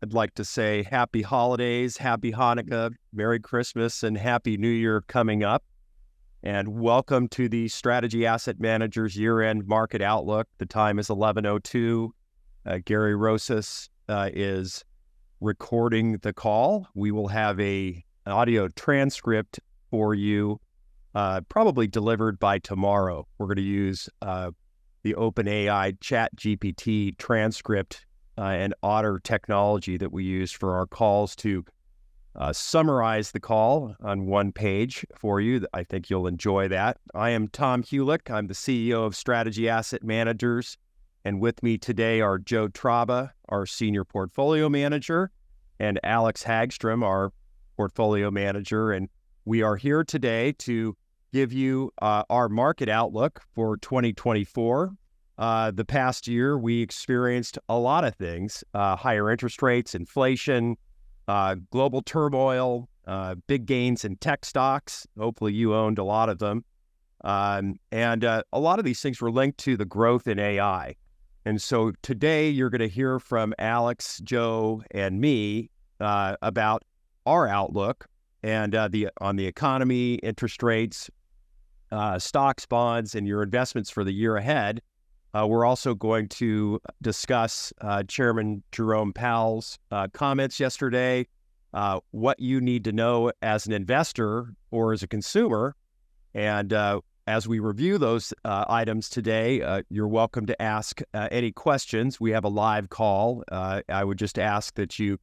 I'd like to say happy holidays, happy Hanukkah, Merry Christmas, and Happy New Year coming up. And welcome to the Strategy Asset Managers Year-End Market Outlook. The time is 11:02. Gary Rosas is recording the call. We will have an audio transcript for you, probably delivered by tomorrow. We're going to use the OpenAI ChatGPT transcript and Otter technology that we use for our calls to summarize the call on one page for you. I think you'll enjoy that. I am Tom Hulick. I'm the CEO of Strategy Asset Managers. And with me today are Joe Traba, our Senior Portfolio Manager, and Alex Hagstrom, our Portfolio Manager. And we are here today to give you our market outlook for 2024. The past year, we experienced a lot of things, higher interest rates, inflation, global turmoil, big gains in tech stocks. Hopefully you owned a lot of them. And a lot of these things were linked to the growth in AI. And so today you're going to hear from Alex, Joe, and me about our outlook and on the economy, interest rates, stocks, bonds, and your investments for the year ahead. We're also going to discuss Chairman Jerome Powell's comments yesterday, what you need to know as an investor or as a consumer. And as we review those items today, you're welcome to ask any questions. We have a live call. I would just ask that you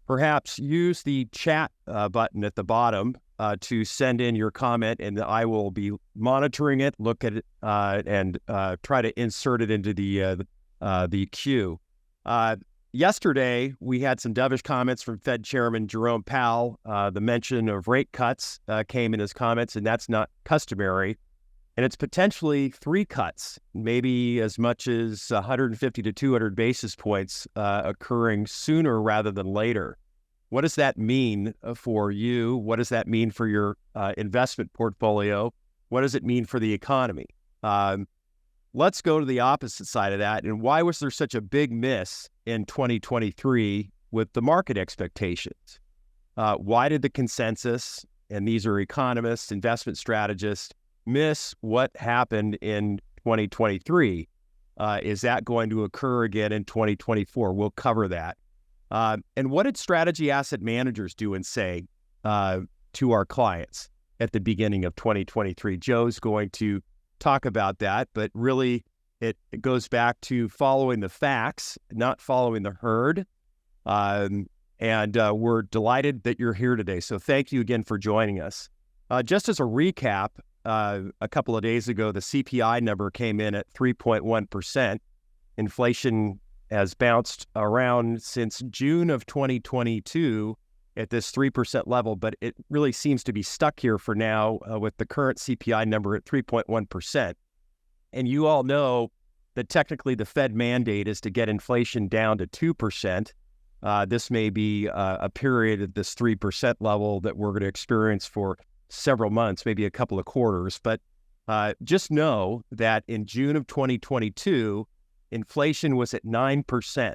perhaps use the chat button at the bottom to send in your comment, and I will be monitoring it, look at it, and try to insert it into the queue. Yesterday, we had some dovish comments from Fed Chairman Jerome Powell. The mention of rate cuts came in his comments, and that's not customary. And it's potentially 3 cuts, maybe as much as 150 to 200 basis points occurring sooner rather than later. What does that mean for you? What does that mean for your investment portfolio? What does it mean for the economy? Let's go to the opposite side of that. And why was there such a big miss in 2023 with the market expectations? Why did the consensus, and these are economists, investment strategists, miss what happened in 2023? Is that going to occur again in 2024? We'll cover that. And what did Strategy Asset Managers do and say to our clients at the beginning of 2023? Joe's going to talk about that, but really it goes back to following the facts, not following the herd. And we're delighted that you're here today. So thank you again for joining us. Just as a recap, a couple of days ago, the CPI number came in at 3.1%. Inflation has bounced around since June of 2022 at this 3% level, but it really seems to be stuck here for now with the current CPI number at 3.1%. And you all know that technically the Fed mandate is to get inflation down to 2%. This may be a period at this 3% level that we're going to experience for several months, maybe a couple of quarters. But just know that in June of 2022, inflation was at 9%,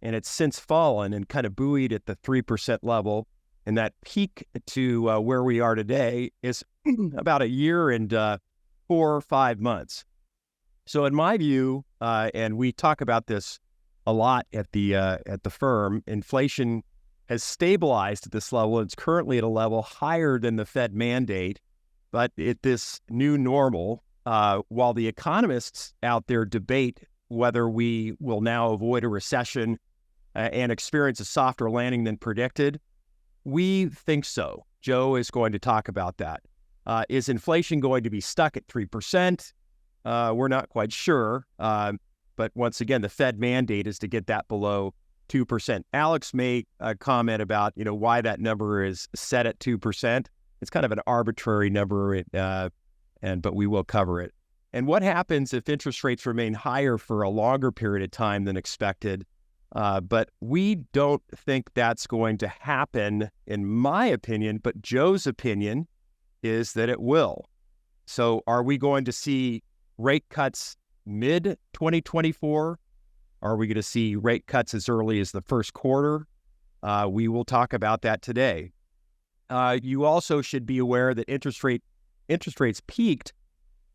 and it's since fallen and kind of buoyed at the 3% level. And that peak to where we are today is about a year and 4 or 5 months. So in my view, and we talk about this a lot at the firm, inflation has stabilized at this level. It's currently at a level higher than the Fed mandate, but at this new normal, while the economists out there debate whether we will now avoid a recession and experience a softer landing than predicted, we think so. Joe is going to talk about that. Is inflation going to be stuck at 3%? We're not quite sure. But once again, the Fed mandate is to get that below 2%. Alex may comment about why that number is set at 2%. It's kind of an arbitrary number, but we will cover it. And what happens if interest rates remain higher for a longer period of time than expected? But we don't think that's going to happen, in my opinion, but Joe's opinion is that it will. So are we going to see rate cuts mid-2024 Are we going to see rate cuts as early as the first quarter? We will talk about that today. You also should be aware that interest rates peaked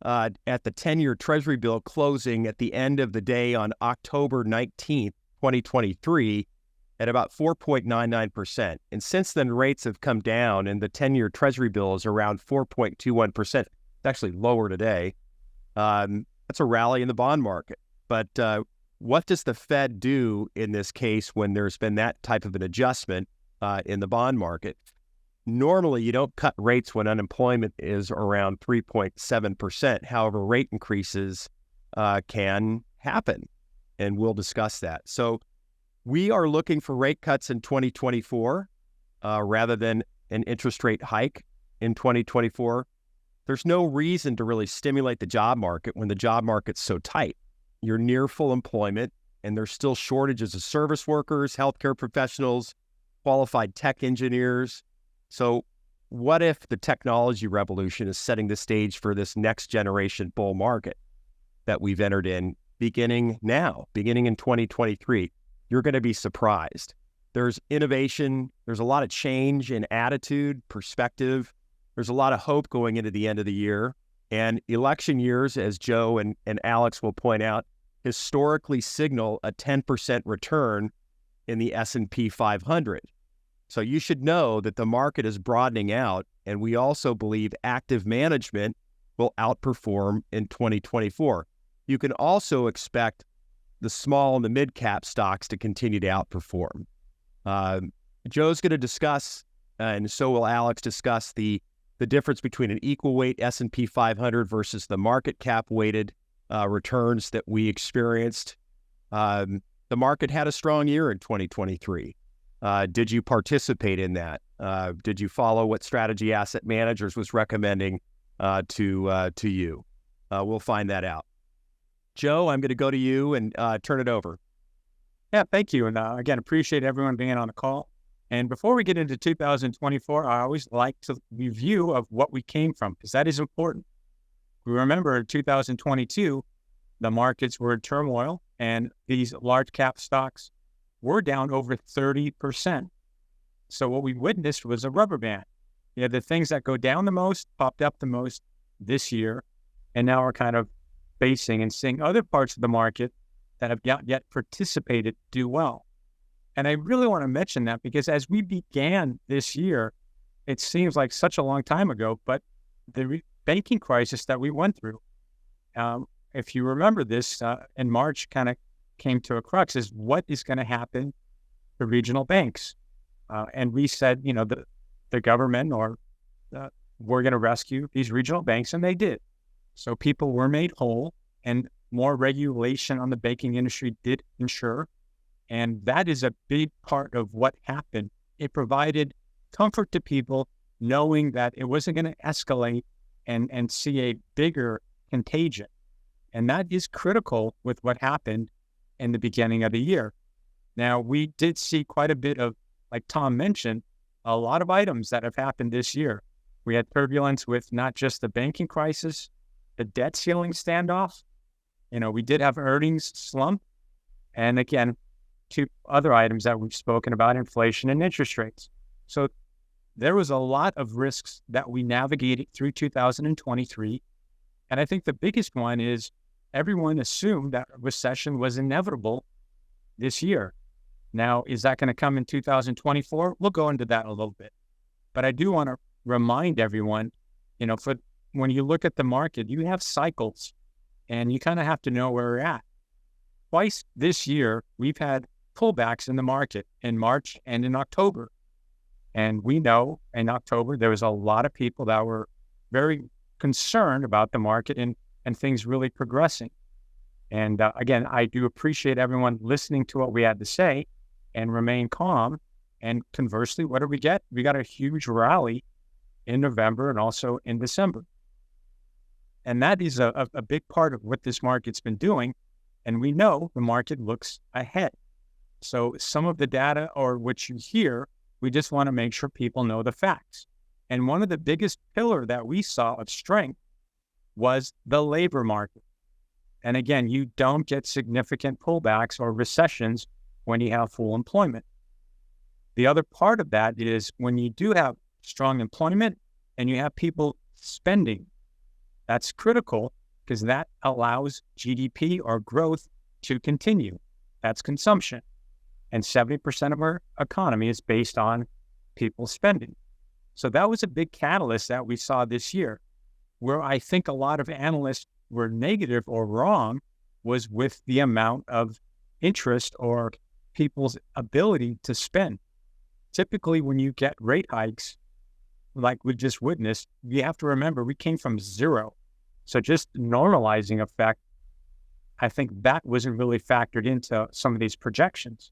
at the 10-year Treasury bill closing at the end of the day on October 19th, 2023, at about 4.99%. And since then, rates have come down, and the 10-year Treasury bill is around 4.21%. It's actually lower today. That's a rally in the bond market. But what does the Fed do in this case when there's been that type of an adjustment in the bond market? Normally, you don't cut rates when unemployment is around 3.7%. However, rate increases can happen, and we'll discuss that. So we are looking for rate cuts in 2024 rather than an interest rate hike in 2024. There's no reason to really stimulate the job market when the job market's so tight. You're near full employment, and there's still shortages of service workers, healthcare professionals, qualified tech engineers. So what if the technology revolution is setting the stage for this next generation bull market that we've entered in beginning in 2023? You're going to be surprised. There's innovation. There's a lot of change in attitude, perspective. There's a lot of hope going into the end of the year. And election years, as Joe and Alex will point out, historically signal a 10% return in the S&P 500. So you should know that the market is broadening out, and we also believe active management will outperform in 2024. You can also expect the small and the mid-cap stocks to continue to outperform. Joe's going to discuss, and so will Alex, discuss the difference between an equal weight S&P 500 versus the market cap weighted returns that we experienced. The market had a strong year in 2023. Did you participate in that? Did you follow what Strategy Asset Managers was recommending to you? We'll find that out. Joe, I'm going to go to you and turn it over. Yeah, thank you. And again, appreciate everyone being on the call. And before we get into 2024, I always like to review of what we came from, because that is important. We remember in 2022, the markets were in turmoil, and these large cap stocks were down over 30%. So what we witnessed was a rubber band. You had the things that go down the most, popped up the most this year, and now we're kind of facing and seeing other parts of the market that have not yet participated do well. And I really want to mention that because as we began this year, it seems like such a long time ago, but the banking crisis that we went through, if you remember this, in March kind of came to a crux, is what is going to happen to regional banks? And we said, the government we're going to rescue these regional banks, and they did. So people were made whole, and more regulation on the banking industry did ensure. And that is a big part of what happened. It provided comfort to people knowing that it wasn't going to escalate and see a bigger contagion. And that is critical with what happened in the beginning of the year. Now, we did see quite a bit of, like Tom mentioned, a lot of items that have happened this year. We had turbulence with not just the banking crisis, the debt ceiling standoff. We did have earnings slump. And again, two other items that we've spoken about, inflation and interest rates. So there was a lot of risks that we navigated through 2023. And I think the biggest one is everyone assumed that recession was inevitable this year. Now, is that going to come in 2024? We'll go into that a little bit. But I do want to remind everyone, for when you look at the market, you have cycles, and you kind of have to know where we're at. Twice this year, we've had pullbacks in the market in March and in October. And we know in October, there was a lot of people that were very concerned about the market and things really progressing. And again, I do appreciate everyone listening to what we had to say and remain calm. And conversely, what did we get? We got a huge rally in November and also in December. And that is a big part of what this market's been doing. And we know the market looks ahead. So some of the data or what you hear, we just want to make sure people know the facts. And one of the biggest pillar that we saw of strength was the labor market. And again, you don't get significant pullbacks or recessions when you have full employment. The other part of that is when you do have strong employment and you have people spending, that's critical because that allows GDP or growth to continue. That's consumption. And 70% of our economy is based on people spending. So that was a big catalyst that we saw this year. Where I think a lot of analysts were negative or wrong was with the amount of interest or people's ability to spend. Typically, when you get rate hikes, like we just witnessed, you have to remember we came from zero. So just normalizing effect, I think that wasn't really factored into some of these projections.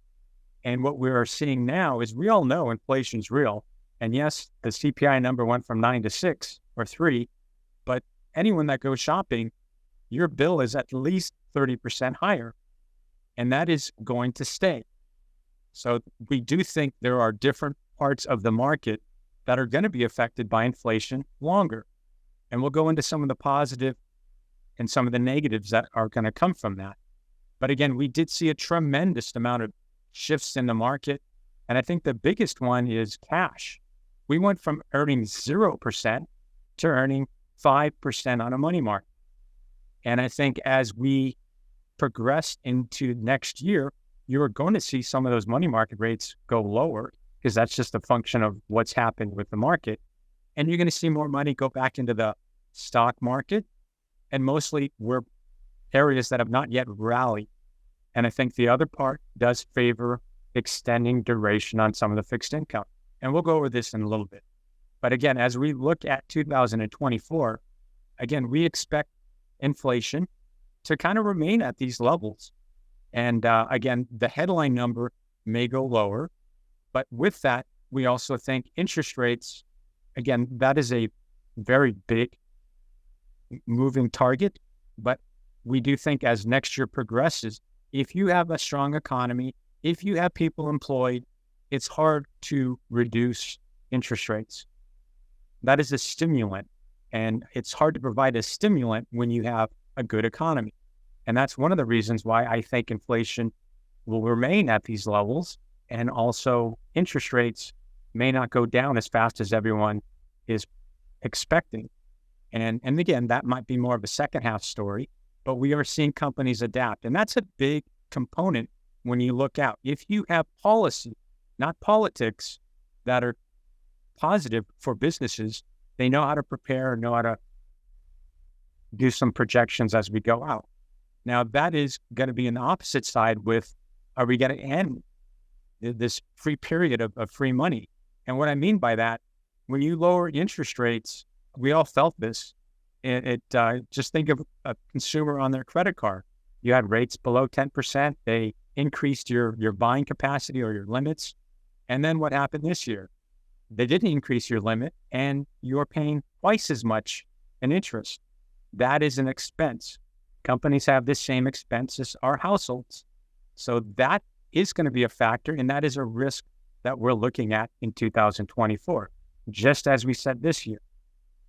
And what we are seeing now is we all know inflation's real. And yes, the CPI number went from 9 to 6 or 3, but anyone that goes shopping, your bill is at least 30% higher. And that is going to stay. So we do think there are different parts of the market that are going to be affected by inflation longer. And we'll go into some of the positive and some of the negatives that are going to come from that. But again, we did see a tremendous amount of shifts in the market. And I think the biggest one is cash. We went from earning 0% to earning 5% on a money market. And I think as we progress into next year, you are going to see some of those money market rates go lower because that's just a function of what's happened with the market. And you're going to see more money go back into the stock market. And mostly we're areas that have not yet rallied. And I think the other part does favor extending duration on some of the fixed income. And we'll go over this in a little bit. But again, as we look at 2024, again, we expect inflation to kind of remain at these levels. And again, the headline number may go lower. But with that, we also think interest rates, again, that is a very big moving target. But we do think as next year progresses, if you have a strong economy, if you have people employed, it's hard to reduce interest rates. That is a stimulant. And it's hard to provide a stimulant when you have a good economy. And that's one of the reasons why I think inflation will remain at these levels. And also interest rates may not go down as fast as everyone is expecting. And again, that might be more of a second half story, but we are seeing companies adapt. And that's a big component when you look out. If you have policy, not politics, that are positive for businesses, they know how to prepare, know how to do some projections as we go out. Now, that is going to be an opposite side with, are we going to end this free period of free money? And what I mean by that, when you lower interest rates, we all felt this. Just think of a consumer on their credit card. You had rates below 10%. They increased your buying capacity or your limits. And then what happened this year? They didn't increase your limit and you're paying twice as much in interest. That is an expense. Companies have this same expense as our households. So that is going to be a factor, and that is a risk that we're looking at in 2024, just as we said this year.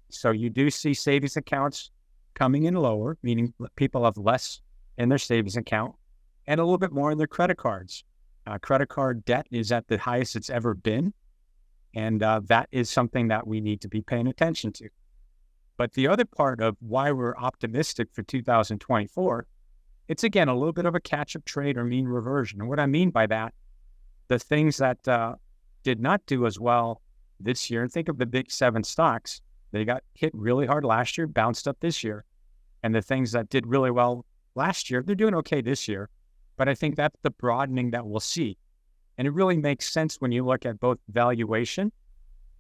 So you do see savings accounts coming in lower, meaning people have less in their savings account and a little bit more in their credit cards. Credit card debt is at the highest it's ever been, and that is something that we need to be paying attention to. But the other part of why we're optimistic for 2024, it's again a little bit of a catch-up trade or mean reversion. And what I mean by that, the things that did not do as well this year, and think of the big 7 stocks, they got hit really hard last year, bounced up this year. And the things that did really well last year, they're doing okay this year. But I think that's the broadening that we'll see. And it really makes sense when you look at both valuation,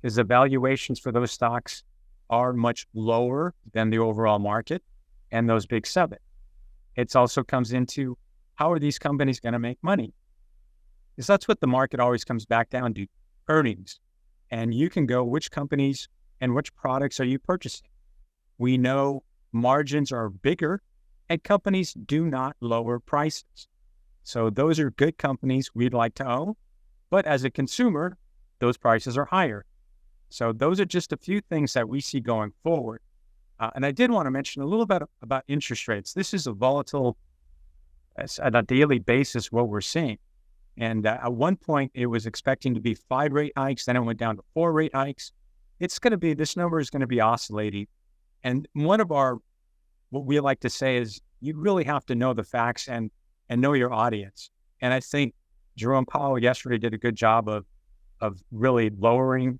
because the valuations for those stocks are much lower than the overall market and those big 7. It also comes into how are these companies going to make money? Because that's what the market always comes back down to, earnings. And you can go, which companies and which products are you purchasing? We know margins are bigger and companies do not lower prices. So those are good companies we'd like to own. But as a consumer, those prices are higher. So those are just a few things that we see going forward. And I did want to mention a little bit about interest rates. This is a volatile, on a daily basis, what we're seeing. And at one point, it was expecting to be 5 rate hikes. Then it went down to 4 rate hikes. This number is going to be oscillating. And what we like to say is you really have to know the facts and know your audience. And I think Jerome Powell yesterday did a good job of really lowering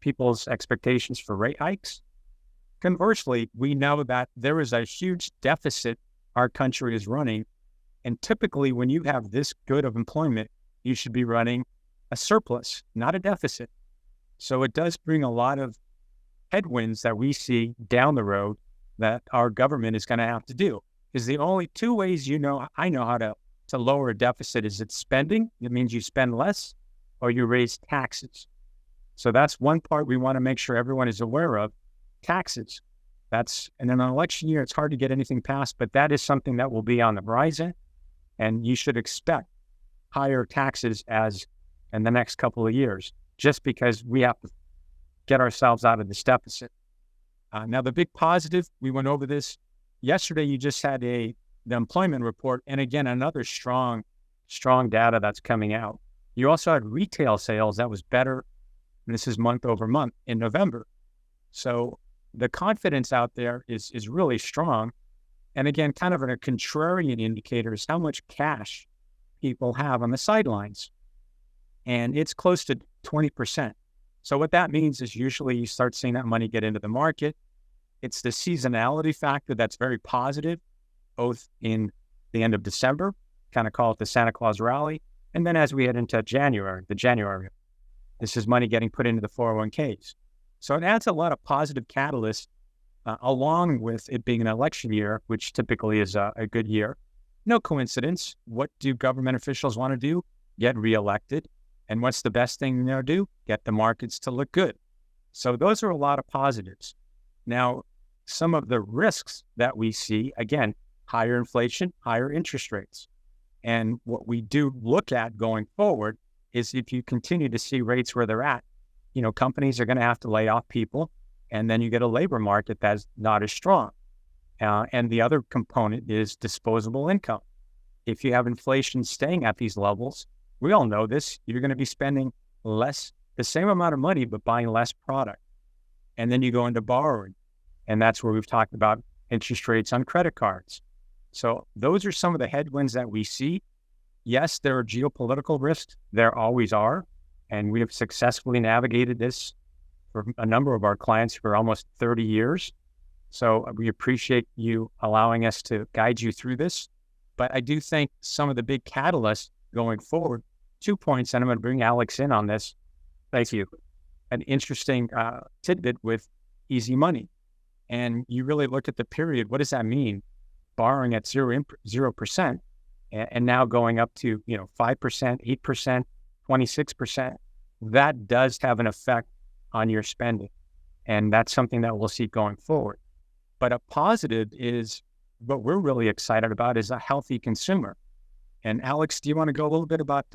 people's expectations for rate hikes. Conversely, we know that there is a huge deficit our country is running. And typically, when you have this good of employment, you should be running a surplus, not a deficit. So it does bring a lot of headwinds that we see down the road that our government is going to have to do. Because the only two ways I know how to lower a deficit is it's spending. It means you spend less, or you raise taxes. So that's one part we want to make sure everyone is aware of. Taxes. And in an election year, it's hard to get anything passed, but that is something that will be on the horizon. And you should expect higher taxes in the next couple of years, just because we have to get ourselves out of this deficit. Now, the big positive, we went over this yesterday. You just had the employment report, and again, another strong data that's coming out. You also had retail sales that was better. And this is month over month in November. So the confidence out there is really strong. And again, kind of a contrarian indicator is how much cash people have on the sidelines. And it's close to 20%. So what that means is usually you start seeing that money get into the market. It's the seasonality factor that's very positive, both in the end of December, kind of call it the Santa Claus rally. And then as we head into January, this is money getting put into the 401ks. So it adds a lot of positive catalysts along with it being an election year, which typically is a good year. No coincidence. What do government officials want to do? Get reelected. And what's the best thing to do? Get the markets to look good. So those are a lot of positives. Now, some of the risks that we see, again, higher inflation, higher interest rates. And what we do look at going forward is if you continue to see rates where they're at, companies are going to have to lay off people, and then you get a labor market that's not as strong. And the other component is disposable income. If you have inflation staying at these levels, we all know this, you're going to be spending the same amount of money, but buying less product. And then you go into borrowing. And that's where we've talked about interest rates on credit cards. So those are some of the headwinds that we see. Yes, there are geopolitical risks. There always are. And we have successfully navigated this for a number of our clients for almost 30 years. So we appreciate you allowing us to guide you through this. But I do think some of the big catalysts going forward, 2 points, and I'm going to bring Alex in on this. Thank you. An interesting tidbit with easy money. And you really look at the period, what does that mean? Borrowing at 0%, and now going up to 5%, 8%, 26%. That does have an effect on your spending. And that's something that we'll see going forward. But a positive is what we're really excited about is a healthy consumer. And Alex, do you want to go a little bit about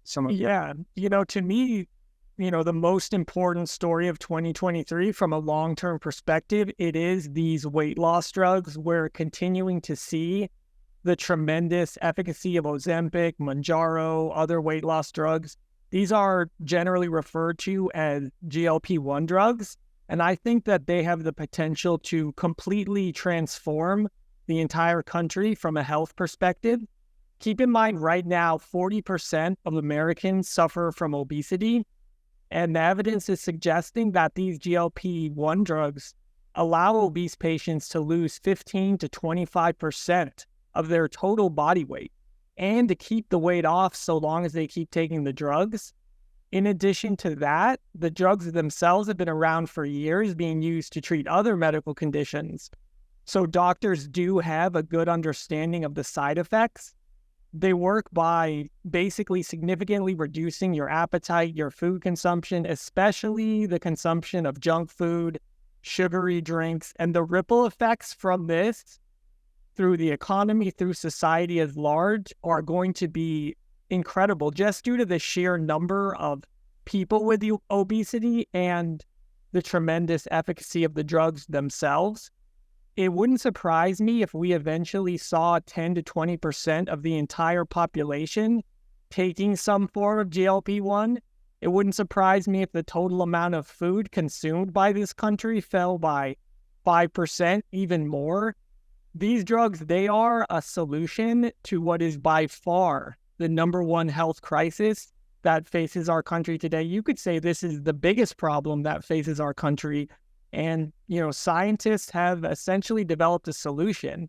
some of Yeah, to me, the most important story of 2023 from a long-term perspective, it is these weight loss drugs. We're continuing to see the tremendous efficacy of Ozempic, Mounjaro, other weight loss drugs. These are generally referred to as GLP-1 drugs. And I think that they have the potential to completely transform the entire country from a health perspective. Keep in mind right now, 40% of Americans suffer from obesity. And the evidence is suggesting that these GLP-1 drugs allow obese patients to lose 15 to 25% of their total body weight and to keep the weight off so long as they keep taking the drugs. In addition to that, the drugs themselves have been around for years, being used to treat other medical conditions. So doctors do have a good understanding of the side effects. They work by basically significantly reducing your appetite, your food consumption, especially the consumption of junk food, sugary drinks, and the ripple effects from this through the economy, through society at large, are going to be incredible just due to the sheer number of people with obesity and the tremendous efficacy of the drugs themselves. It wouldn't surprise me if we eventually saw 10 to 20% of the entire population taking some form of GLP-1. It wouldn't surprise me if the total amount of food consumed by this country fell by 5%, even more. These drugs, they are a solution to what is by far the number one health crisis that faces our country today. You could say this is the biggest problem that faces our country. And, scientists have essentially developed a solution.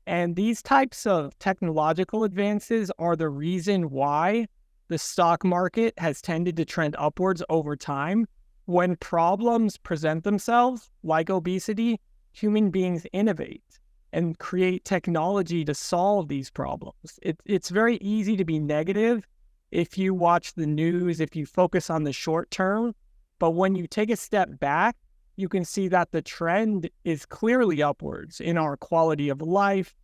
And these types of technological advances are the reason why the stock market has tended to trend upwards over time. When problems present themselves, like obesity, human beings innovate and create technology to solve these problems. It's very easy to be negative if you watch the news, if you focus on the short term. But when you take a step back, you can see that the trend is clearly upwards in our quality of life,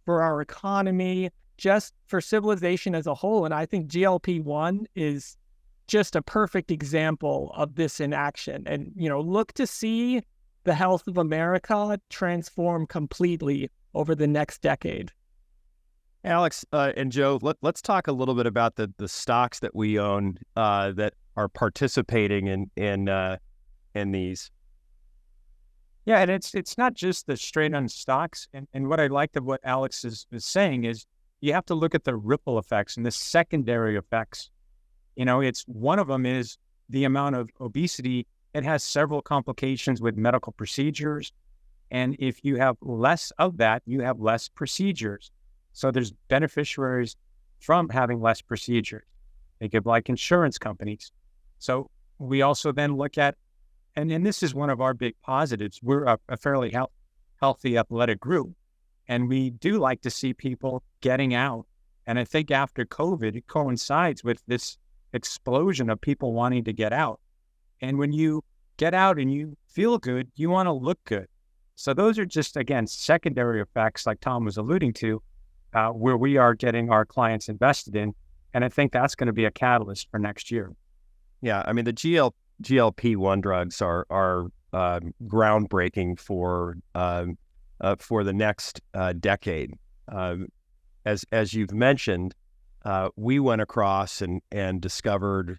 for our economy, just for civilization as a whole. And I think GLP-1 is just a perfect example of this in action. And, look to see the health of America transform completely over the next decade. Alex and Joe, let's talk a little bit about the stocks that we own that are participating in these. Yeah, and it's not just the straight on stocks. And what I liked of what Alex is saying is you have to look at the ripple effects and the secondary effects. It's one of them is the amount of obesity. It has several complications with medical procedures. And if you have less of that, you have less procedures. So there's beneficiaries from having less procedures. They give like insurance companies. So we also then look at, and this is one of our big positives. We're a fairly healthy athletic group, and we do like to see people getting out. And I think after COVID, it coincides with this explosion of people wanting to get out. And when you get out and you feel good, you want to look good. So those are just, again, secondary effects like Tom was alluding to, where we are getting our clients invested in. And I think that's going to be a catalyst for next year. Yeah, I mean, the GLP-1 drugs are groundbreaking for the next decade. As you've mentioned, we went across and discovered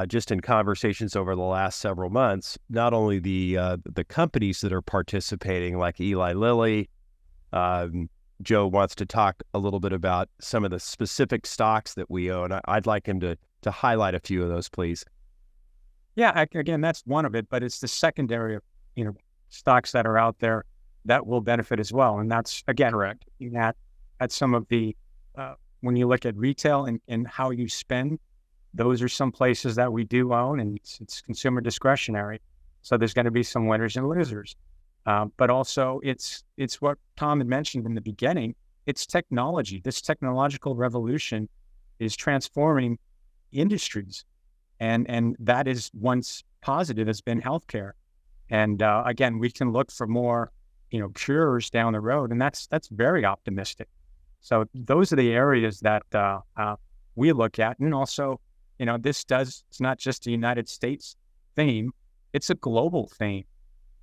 just in conversations over the last several months, not only the companies that are participating, like Eli Lilly. Joe wants to talk a little bit about some of the specific stocks that we own. I'd like him to highlight a few of those, please. Yeah, again, that's one of it, but it's the secondary, stocks that are out there that will benefit as well. And that's, again, correct. At some of the, when you look at retail and how you spend, those are some places that we do own, and it's consumer discretionary. So there's going to be some winners and losers. But also it's what Tom had mentioned in the beginning. It's technology. This technological revolution is transforming industries. And that is once positive has been healthcare. And again, we can look for more, cures down the road, and that's very optimistic. So those are the areas that we look at. And also, it's not just a United States theme, it's a global theme.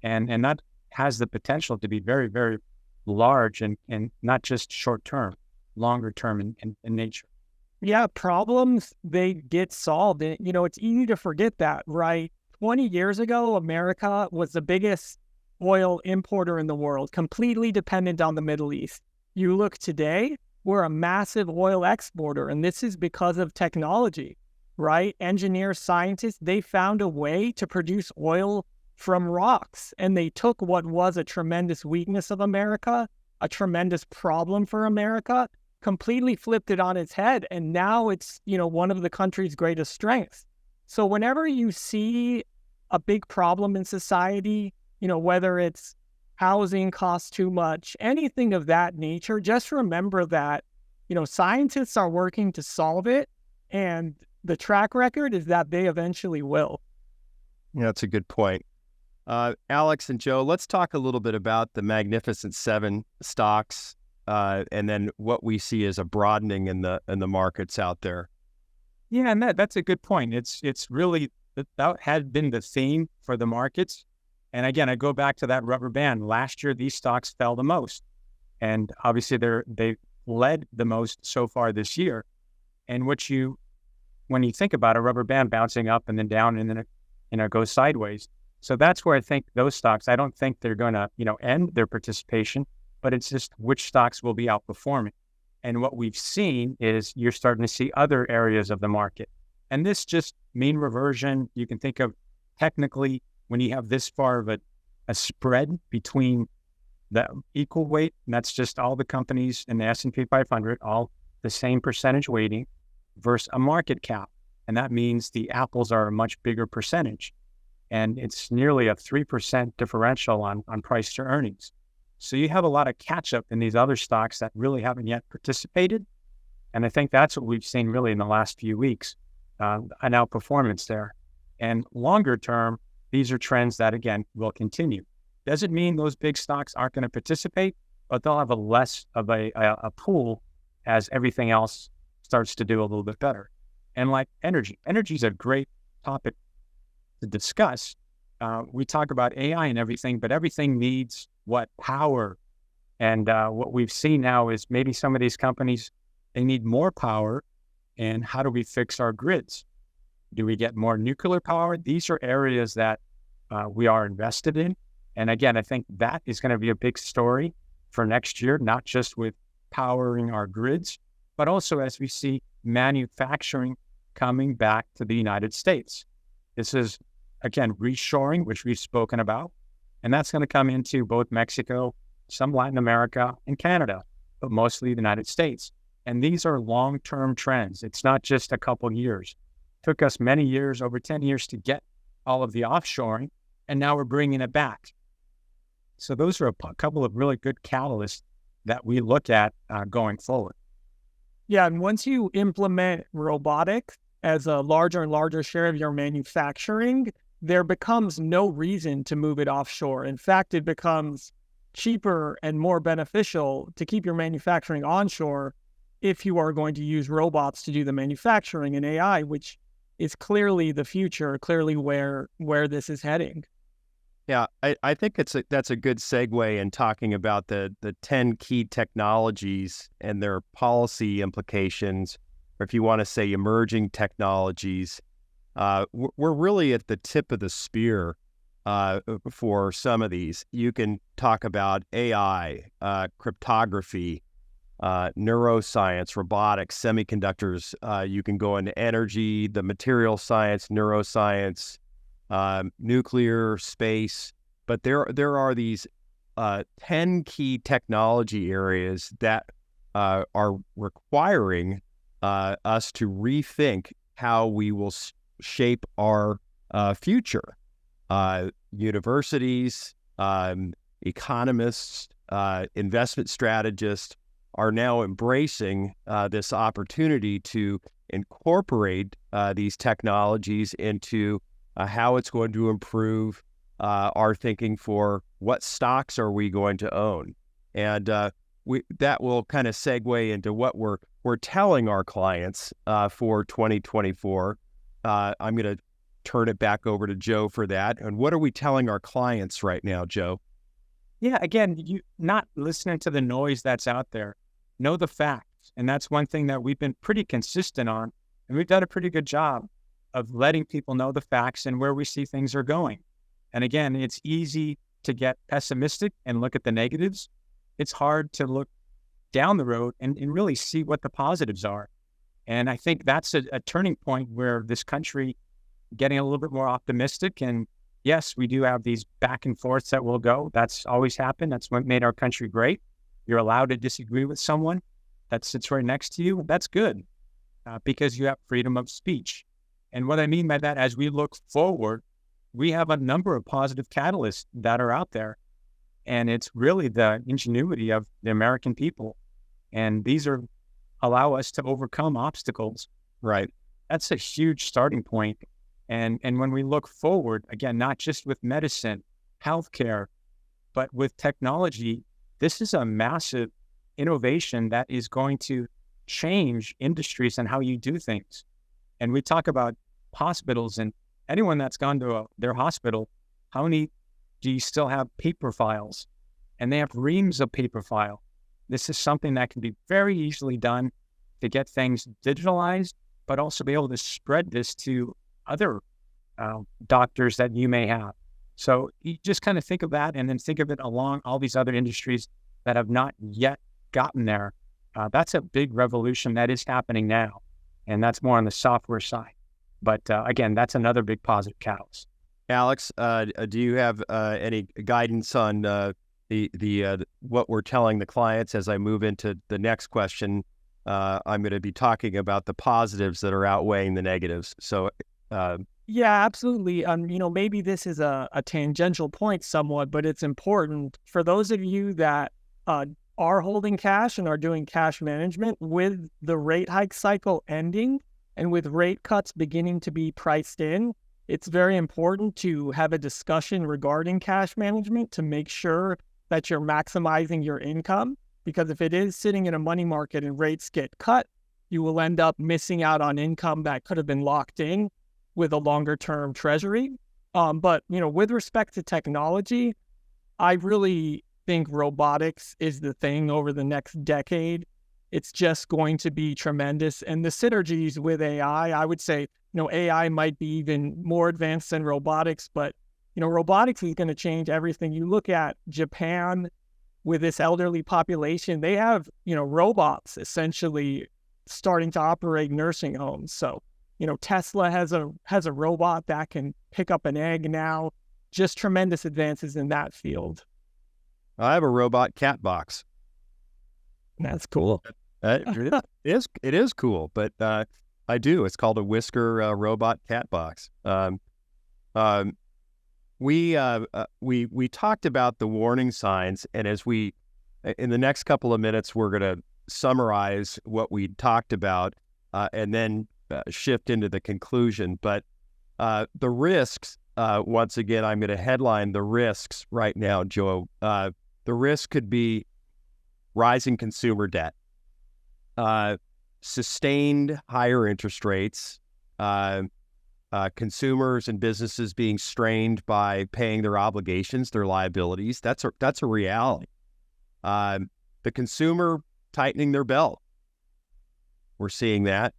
And that has the potential to be very, very large and not just short term, longer term in nature. Yeah, problems, they get solved. And, it's easy to forget that, right? 20 years ago, America was the biggest oil importer in the world, completely dependent on the Middle East. You look today, we're a massive oil exporter, and this is because of technology, right? Engineers, scientists, they found a way to produce oil from rocks, and they took what was a tremendous weakness of America, a tremendous problem for America, completely flipped it on its head, and now it's, one of the country's greatest strengths. So whenever you see a big problem in society, whether it's housing costs too much, anything of that nature, just remember that, scientists are working to solve it, and the track record is that they eventually will. Yeah, that's a good point. Alex and Joe, let's talk a little bit about the Magnificent Seven stocks, and then what we see as a broadening in the markets out there. Yeah, and that's a good point. It's really that had been the theme for the markets. And again, I go back to that rubber band. Last year, these stocks fell the most. And obviously they led the most so far this year. And when you think about a rubber band bouncing up and then down and then it goes sideways. So that's where I think those stocks, I don't think they're going to, end their participation, but it's just which stocks will be outperforming. And what we've seen is you're starting to see other areas of the market. And this just mean reversion, you can think of technically when you have this far of a spread between the equal weight, and that's just all the companies in the S&P 500, all the same percentage weighting versus a market cap. And that means the apples are a much bigger percentage. And it's nearly a 3% differential on price to earnings. So you have a lot of catch up in these other stocks that really haven't yet participated. And I think that's what we've seen really in the last few weeks, an outperformance there. And longer term, these are trends that, again, will continue. Doesn't mean those big stocks aren't going to participate, but they'll have a less of a pool as everything else starts to do a little bit better. And like energy is a great topic to discuss. We talk about AI and everything, but everything needs power. And what we've seen now is maybe some of these companies, they need more power. And how do we fix our grids? Do we get more nuclear power? These are areas that we are invested in. And again, I think that is going to be a big story for next year, not just with powering our grids, but also as we see manufacturing coming back to the United States. This is, again, reshoring, which we've spoken about, and that's going to come into both Mexico, some Latin America, and Canada, but mostly the United States. And these are long-term trends. It's not just a couple years. It took us many years, over 10 years, to get all of the offshoring, and now we're bringing it back. So those are a couple of really good catalysts that we look at going forward. Yeah, and once you implement robotics as a larger and larger share of your manufacturing, there becomes no reason to move it offshore. In fact, it becomes cheaper and more beneficial to keep your manufacturing onshore if you are going to use robots to do the manufacturing and AI, which is clearly the future, clearly where this is heading. Yeah, I think that's a good segue in talking about the 10 key technologies and their policy implications, or if you want to say emerging technologies. We're really at the tip of the spear for some of these. You can talk about AI, cryptography, neuroscience, robotics, semiconductors. You can go into energy, the material science, neuroscience, nuclear, space, but there are these 10 key technology areas that are requiring us to rethink how we will shape our future. Universities, economists, investment strategists are now embracing this opportunity to incorporate these technologies into how it's going to improve our thinking for what stocks are we going to own. And that will kind of segue into what we're telling our clients for 2024. I'm going to turn it back over to Joe for that. And what are we telling our clients right now, Joe? Yeah, again, you not listening to the noise that's out there. Know the facts. And that's one thing that we've been pretty consistent on. And we've done a pretty good job of letting people know the facts and where we see things are going. And again, it's easy to get pessimistic and look at the negatives. It's hard to look down the road and really see what the positives are. And I think that's a turning point where this country getting a little bit more optimistic. And yes, we do have these back and forths that will go. That's always happened. That's what made our country great. You're allowed to disagree with someone that sits right next to you. That's good because you have freedom of speech. And what I mean by that, as we look forward, we have a number of positive catalysts that are out there. And it's really the ingenuity of the American people. And these allow us to overcome obstacles. Right. That's a huge starting point. And when we look forward, again, not just with medicine, healthcare, but with technology, this is a massive innovation that is going to change industries and how you do things. And we talk about hospitals and anyone that's gone to their hospital, how many do you still have paper files? And they have reams of paper file. This is something that can be very easily done to get things digitalized, but also be able to spread this to other doctors that you may have. So you just kind of think of that, and then think of it along all these other industries that have not yet gotten there. That's a big revolution that is happening now, and that's more on the software side. But again, that's another big positive catalyst. Alex, do you have any guidance on the what we're telling the clients? As I move into the next question, I'm going to be talking about the positives that are outweighing the negatives. So, yeah, absolutely. Maybe this is a tangential point somewhat, but it's important for those of you that are holding cash and are doing cash management. With the rate hike cycle ending and with rate cuts beginning to be priced in, it's very important to have a discussion regarding cash management to make sure that you're maximizing your income. Because if it is sitting in a money market and rates get cut, you will end up missing out on income that could have been locked in with a longer term treasury. But with respect to technology, I really think robotics is the thing over the next decade. It's just going to be tremendous. And the synergies with AI, I would say, AI might be even more advanced than robotics, but, robotics is going to change everything. You look at Japan with this elderly population, they have, robots essentially starting to operate nursing homes. So, Tesla has a robot that can pick up an egg now. Just tremendous advances in that field. I have a robot cat box. That's cool. It is cool, but I do. It's called a Whisker robot cat box. We talked about the warning signs, and as we in the next couple of minutes, we're going to summarize what we talked about and then shift into the conclusion. But the risks, once again, I'm going to headline the risks right now, Joe. The risk could be rising consumer debt, sustained higher interest rates, consumers and businesses being strained by paying their obligations, their liabilities. That's a reality. The consumer tightening their belt. We're seeing that.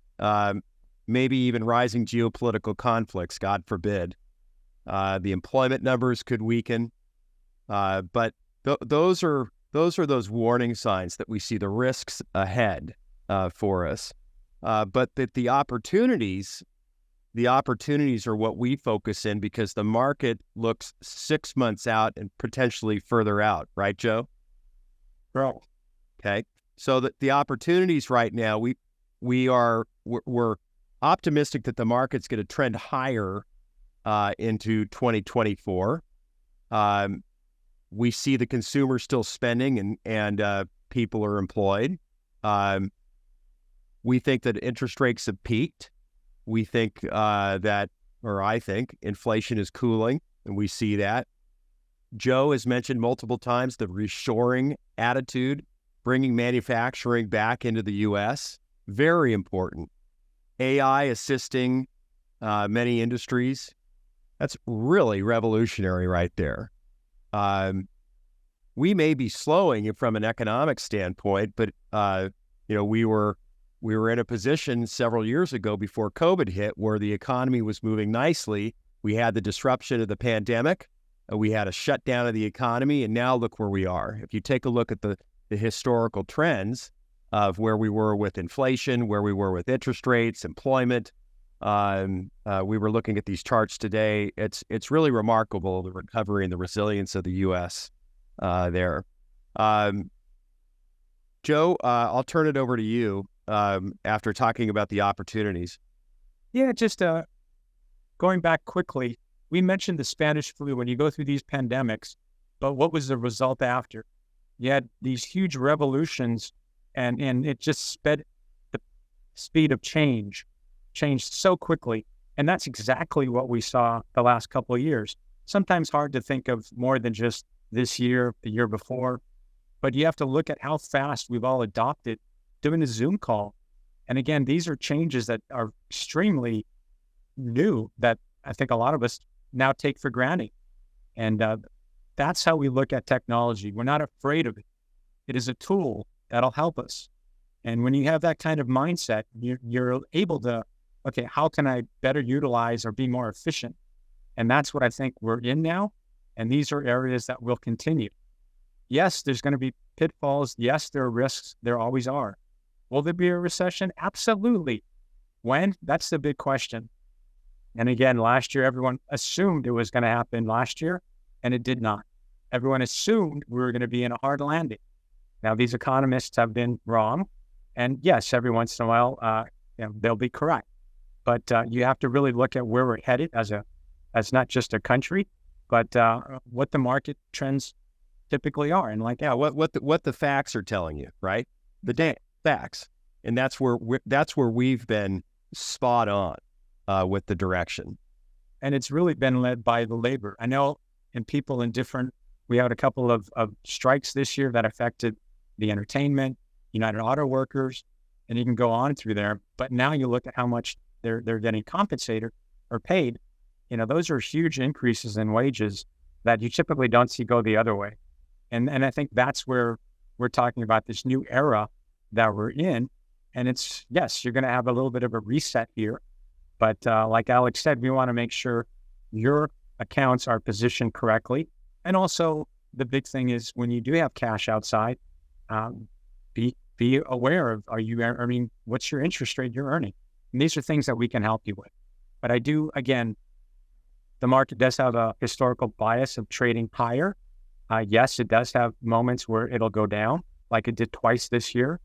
Maybe even rising geopolitical conflicts, God forbid. The employment numbers could weaken. But those are those warning signs that we see the risks ahead for us. But that the opportunities are what we focus in, because the market looks 6 months out and potentially further out, right, Joe? Right. Okay. So the opportunities right now, we're optimistic that the market's going to trend higher into 2024. We see the consumer still spending and people are employed. We think that interest rates have peaked. We think I think inflation is cooling, and we see that. Joe has mentioned multiple times the reshoring attitude, bringing manufacturing back into the U.S. Very important. AI assisting many industries. That's really revolutionary right there. We may be slowing from an economic standpoint, but we were in a position several years ago before COVID hit where the economy was moving nicely. We had the disruption of the pandemic. We had a shutdown of the economy, and now look where we are. If you take a look at the historical trends of where we were with inflation, where we were with interest rates, employment, we were looking at these charts today. It's really remarkable, the recovery and the resilience of the U.S. There. Joe, I'll turn it over to you after talking about the opportunities. Yeah, just going back quickly, we mentioned the Spanish flu when you go through these pandemics, but what was the result after? You had these huge revolutions, and it just sped the speed of changed so quickly. And that's exactly what we saw the last couple of years. Sometimes hard to think of more than just this year, the year before, but you have to look at how fast we've all adopted doing a Zoom call. And again, these are changes that are extremely new that I think a lot of us now take for granted. And that's how we look at technology. We're not afraid of it. It is a tool that'll help us. And when you have that kind of mindset, you're able to, okay, how can I better utilize or be more efficient? And that's what I think we're in now. And these are areas that will continue. Yes, there's going to be pitfalls. Yes, there are risks. There always are. Will there be a recession? Absolutely. When? That's the big question. And again, last year, everyone assumed it was going to happen last year, and it did not. Everyone assumed we were going to be in a hard landing. Now, these economists have been wrong. And yes, every once in a while, they'll be correct. But you have to really look at where we're headed as not just a country, but what the market trends typically are. And what the facts are telling you, right? The facts. And that's where we've been spot on with the direction. And it's really been led by the labor. I know we had a couple of strikes this year that affected the entertainment, United Auto Workers, and you can go on through there. But now you look at how much they're getting compensated or paid. Those are huge increases in wages that you typically don't see go the other way. And I think that's where we're talking about this new era that we're in. And it's, yes, you're going to have a little bit of a reset here. But like Alex said, we want to make sure your accounts are positioned correctly. And also the big thing is when you do have cash outside, be aware of, what's your interest rate you're earning? And these are things that we can help you with. But the market does have a historical bias of trading higher. Yes, it does have moments where it'll go down, like it did twice this year.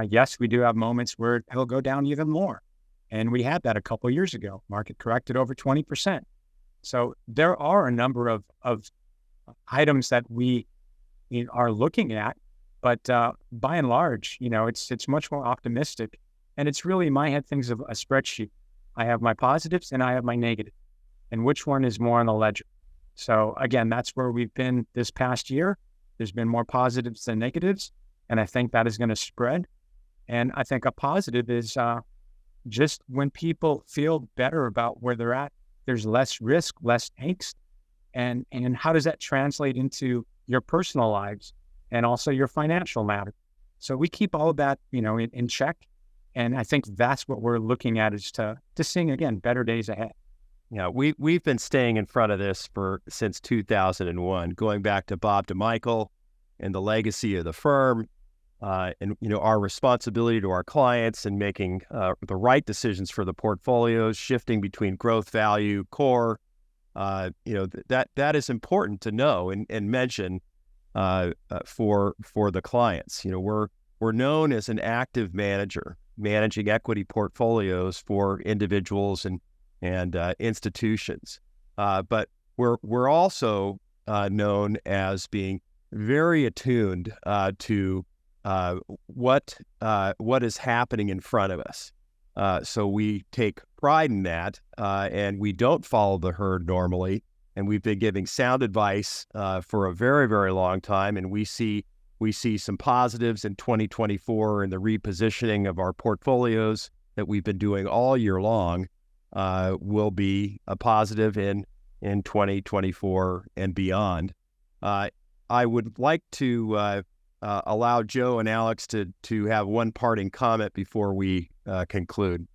Yes, we do have moments where it'll go down even more. And we had that a couple of years ago. Market corrected over 20%. So there are a number of items that we are looking at, but by and large, it's much more optimistic. And it's really in my head things of a spreadsheet. I have my positives and I have my negatives. And which one is more on the ledger? So again, that's where we've been this past year. There's been more positives than negatives. And I think that is going to spread. And I think a positive is just when people feel better about where they're at, there's less risk, less angst. And how does that translate into your personal lives and also your financial matter? So we keep all of that, in check. And I think that's what we're looking at is to seeing, again, better days ahead. Yeah, we've been staying in front of this since 2001, going back to Bob DeMichael and the legacy of the firm, and our responsibility to our clients and making the right decisions for the portfolios, shifting between growth, value, core. That is important to know and mention for the clients. We're known as an active manager, managing equity portfolios for individuals and institutions. But we're also known as being very attuned to what is happening in front of us. So we take pride in that, and we don't follow the herd normally. And we've been giving sound advice for a very, very long time. And we see some positives in 2024 in the repositioning of our portfolios that we've been doing all year long. Will be a positive in 2024 and beyond. I would like to allow Joe and Alex to have one parting comment before we conclude.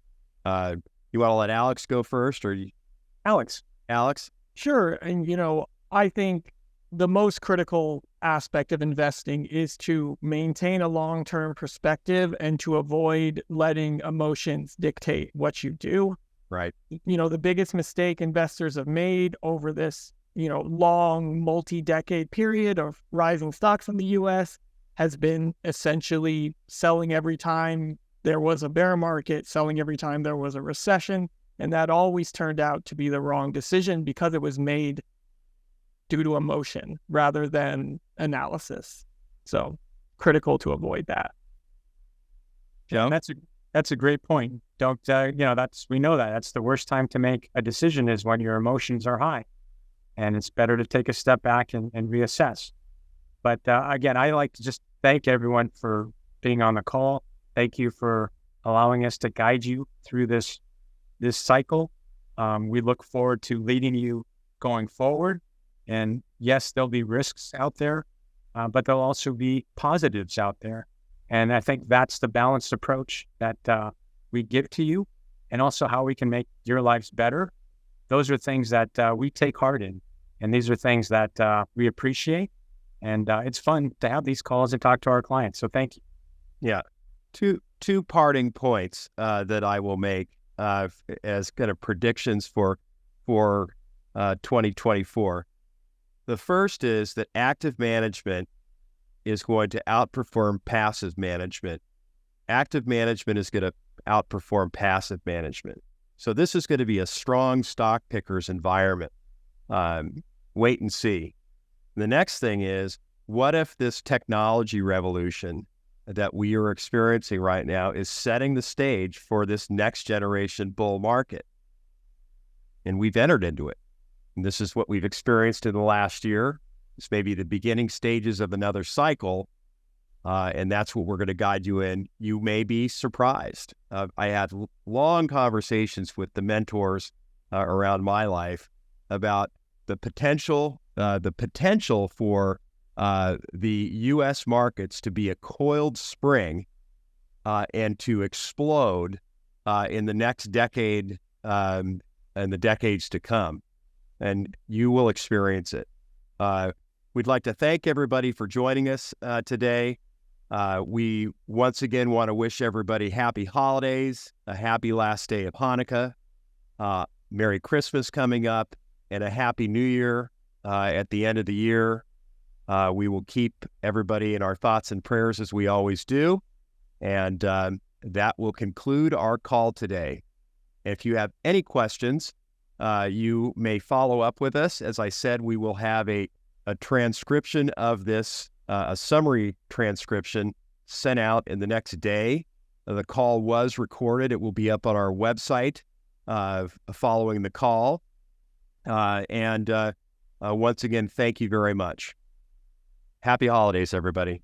You want to let Alex go first, or Alex? Sure. And, I think the most critical aspect of investing is to maintain a long-term perspective and to avoid letting emotions dictate what you do. Right. The biggest mistake investors have made over this, long multi-decade period of rising stocks in the U.S. has been essentially selling every time there was a bear market, selling every time there was a recession. And that always turned out to be the wrong decision because it was made due to emotion rather than analysis. So critical to avoid that. Joe? That's a great point. Don't, we know that's the worst time to make a decision is when your emotions are high. And it's better to take a step back and reassess. But again, I like to just thank everyone for being on the call. Thank you for allowing us to guide you through this cycle. We look forward to leading you going forward. And yes, there'll be risks out there, but there'll also be positives out there. And I think that's the balanced approach that we give to you, and also how we can make your lives better. Those are things that we take heart in. And these are things that we appreciate. And it's fun to have these calls and talk to our clients. So thank you. Yeah. Two parting points that I will make as kind of predictions for 2024. The first is that active management is going to outperform passive management. Active management is going to outperform passive management. So this is going to be a strong stock pickers environment. Wait and see. The next thing is, what if this technology revolution that we are experiencing right now is setting the stage for this next generation bull market? And we've entered into it. And this is what we've experienced in the last year. This may be the beginning stages of another cycle, and that's what we're going to guide you in. You may be surprised. I had long conversations with the mentors around my life about the potential for the U.S. markets to be a coiled spring and to explode in the next decade and the decades to come. And you will experience it. We'd like to thank everybody for joining us today. We once again want to wish everybody happy holidays, a happy last day of Hanukkah, Merry Christmas coming up, and a Happy New Year at the end of the year. We will keep everybody in our thoughts and prayers as we always do. And that will conclude our call today. If you have any questions, you may follow up with us. As I said, we will have a transcription of this, a summary transcription sent out in the next day. The call was recorded. It will be up on our website following the call. And once again, thank you very much. Happy holidays, everybody.